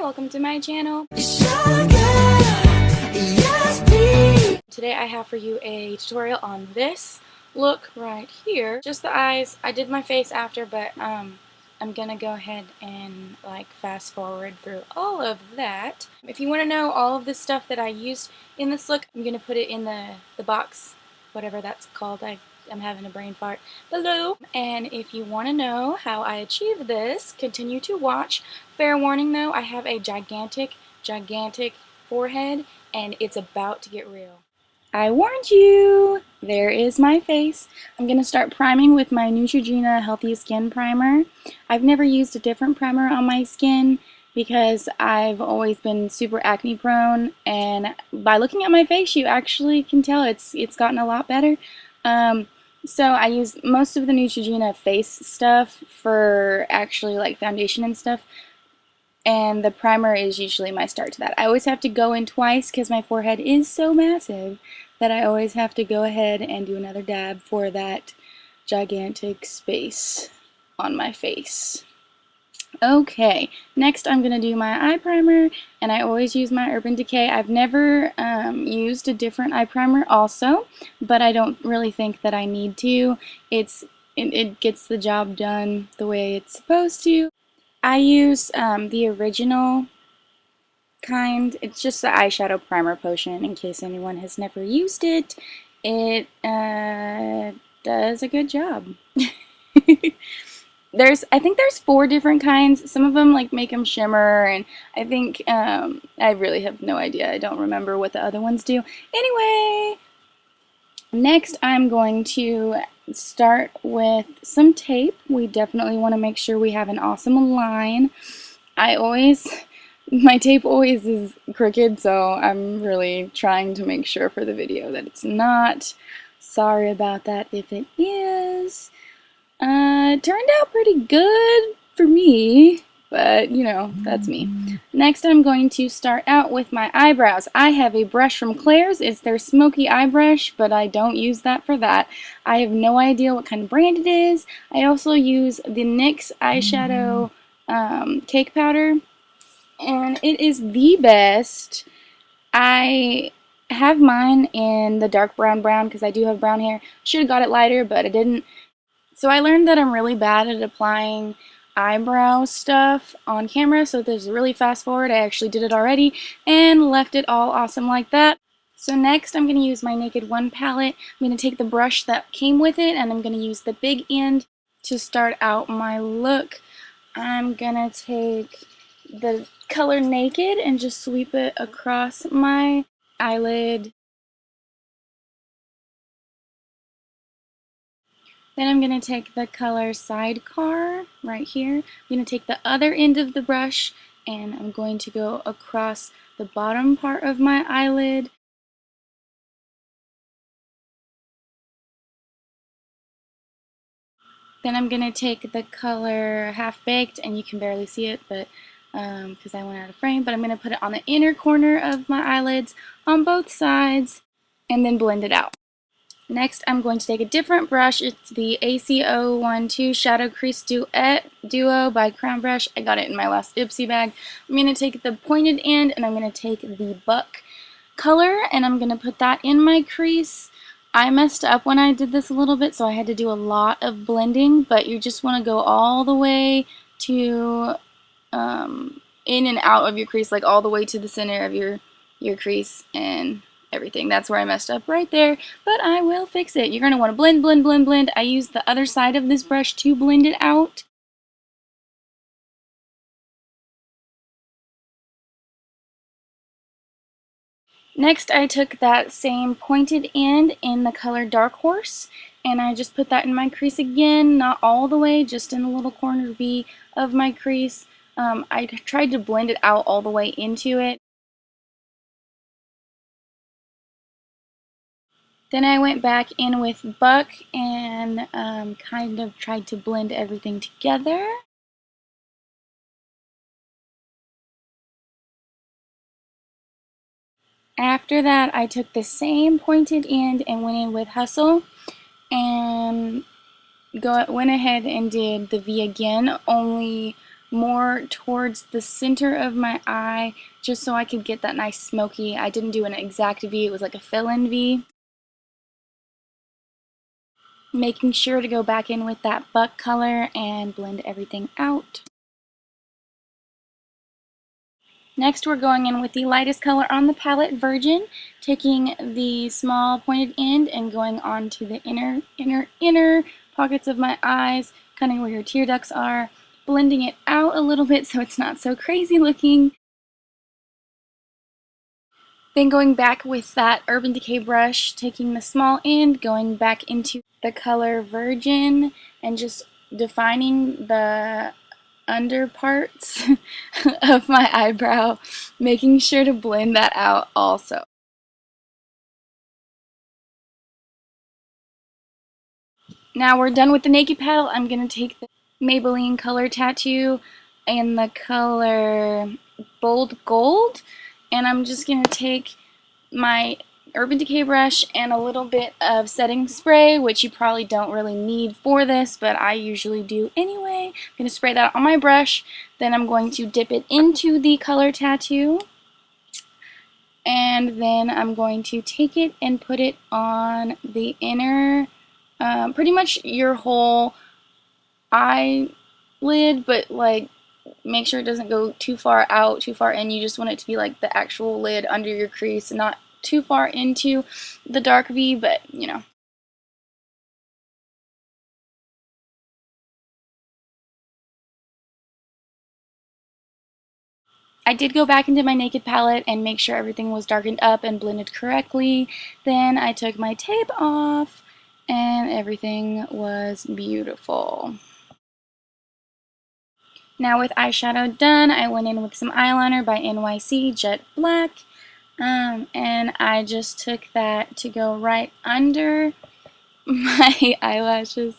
welcome to my channel. Today I have for you a tutorial on this look right here. Just the eyes. I did my face after, but I'm gonna go ahead and like fast forward through all of that. If you want to know all of the stuff that I used in this look, I'm gonna put it in the box, whatever that's called. I'm having a brain fart below. And if you want to know how I achieved this, continue to watch. Fair warning though, I have a gigantic forehead and it's about to get real. I warned you! There is my face. I'm going to start priming with my Neutrogena Healthy Skin Primer. I've never used a different primer on my skin because I've always been super acne prone, and by looking at my face you actually can tell it's gotten a lot better. So I use most of the Neutrogena face stuff for actually like foundation and stuff, and the primer is usually my start to that. I always have to go in twice because my forehead is so massive that I always have to go ahead and do another dab for that gigantic space on my face. Okay, next I'm going to do my eye primer, and I always use my Urban Decay. I've never used a different eye primer also, but I don't really think that I need to. It gets the job done the way it's supposed to. I use the original kind. It's just the eyeshadow primer potion in case anyone has never used it. It does a good job. I think there's 4 different kinds. Some of them like make them shimmer, and I think I really have no idea. I don't remember what the other ones do. Anyway, next I'm going to start with some tape. We definitely want to make sure we have an awesome line. My tape always is crooked, so I'm really trying to make sure for the video that it's not. Sorry about that if it is. It turned out pretty good for me, but you know, that's me. Next I'm going to start out with my eyebrows. I have a brush from Claire's. It's their Smoky Eye Brush, but I don't use that for that. I have no idea what kind of brand it is. I also use the NYX eyeshadow cake powder, and it is the best. I have mine in the dark brown because I do have brown hair. Should have got it lighter, but I didn't. So I learned that I'm really bad at applying eyebrow stuff on camera, so there's a really fast forward. I actually did it already and left it all awesome like that. So next I'm going to use my Naked One palette. I'm going to take the brush that came with it, and I'm going to use the big end to start out my look. I'm going to take the color Naked and just sweep it across my eyelid. Then I'm going to take the color Sidecar right here. I'm going to take the other end of the brush and I'm going to go across the bottom part of my eyelid. Then I'm going to take the color Half Baked, and you can barely see it but because I went out of frame, but I'm going to put it on the inner corner of my eyelids on both sides and then blend it out. Next, I'm going to take a different brush. It's the AC012 Shadow Crease Duet Duo by Crown Brush. I got it in my last Ipsy bag. I'm going to take the pointed end and I'm going to take the Buck color and I'm going to put that in my crease. I messed up when I did this a little bit, so I had to do a lot of blending, but you just want to go all the way to in and out of your crease, like all the way to the center of your crease and everything. That's where I messed up right there, but I will fix it. You're going to want to blend, blend, blend, blend. I use the other side of this brush to blend it out. Next, I took that same pointed end in the color Dark Horse, and I just put that in my crease again, not all the way, just in the little corner V of my crease. I tried to blend it out all the way into it. Then I went back in with Buck and kind of tried to blend everything together. After that, I took the same pointed end and went in with Hustle and went ahead and did the V again, only more towards the center of my eye just so I could get that nice smoky. I didn't do an exact V, it was like a fill-in V. Making sure to go back in with that buck color and blend everything out. Next we're going in with the lightest color on the palette, Virgin, taking the small pointed end and going on to the inner pockets of my eyes, kind of where your tear ducts are, blending it out a little bit so it's not so crazy looking. Then going back with that Urban Decay brush, taking the small end, going back into the color Virgin, and just defining the under parts of my eyebrow, making sure to blend that out also. Now we're done with the naked paddle. I'm going to take the Maybelline color tattoo in the color Bold Gold, and I'm just going to take my Urban Decay brush and a little bit of setting spray, which you probably don't really need for this, but I usually do anyway. I'm going to spray that on my brush, then I'm going to dip it into the color tattoo, and then I'm going to take it and put it on the inner, pretty much your whole eyelid, but like make sure it doesn't go too far out, too far in. You just want it to be like the actual lid under your crease, not too far into the dark V, but you know. I did go back into my naked palette and make sure everything was darkened up and blended correctly. Then I took my tape off and everything was beautiful. Now with eyeshadow done, I went in with some eyeliner by NYC Jet Black. And I just took that to go right under my eyelashes.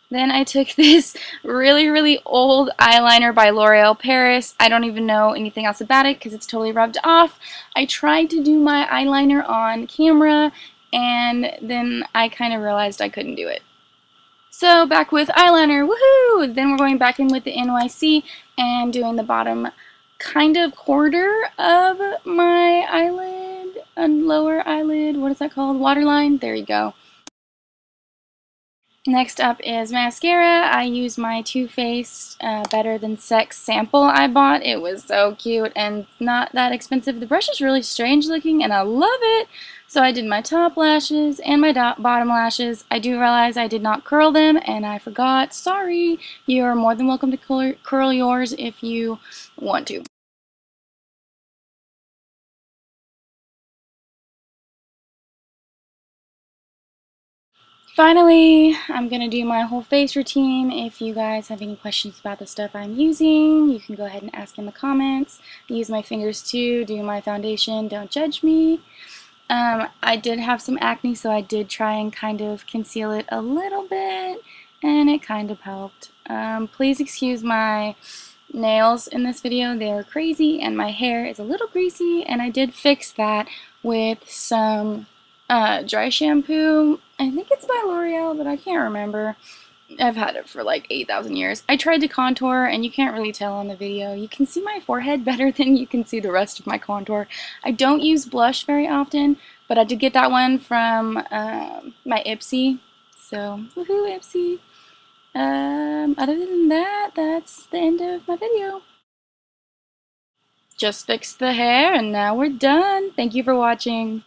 Then I took this really old eyeliner by L'Oreal Paris. I don't even know anything else about it because it's totally rubbed off. I tried to do my eyeliner on camera and then I kind of realized I couldn't do it. So back with eyeliner, woohoo! Then we're going back in with the NYC and doing the bottom kind of quarter of my eyelid, lower eyelid, what is that called? Waterline? There you go. Next up is mascara. I use my Too Faced Better Than Sex sample I bought. It was so cute and not that expensive. The brush is really strange looking and I love it. So I did my top lashes and my bottom lashes. I do realize I did not curl them and I forgot. Sorry. You are more than welcome to curl yours if you want to. Finally, I'm going to do my whole face routine. If you guys have any questions about the stuff I'm using, you can go ahead and ask in the comments. I use my fingers too, do my foundation, don't judge me. I did have some acne, so I did try and kind of conceal it a little bit, and it kind of helped. Please excuse my nails in this video. They are crazy, and my hair is a little greasy, and I did fix that with some dry shampoo. I think it's by L'Oreal, but I can't remember. I've had it for like 8,000 years. I tried to contour, and you can't really tell on the video. You can see my forehead better than you can see the rest of my contour. I don't use blush very often, but I did get that one from my Ipsy. So, woohoo, Ipsy. Other than that, that's the end of my video. Just fixed the hair, and now we're done. Thank you for watching.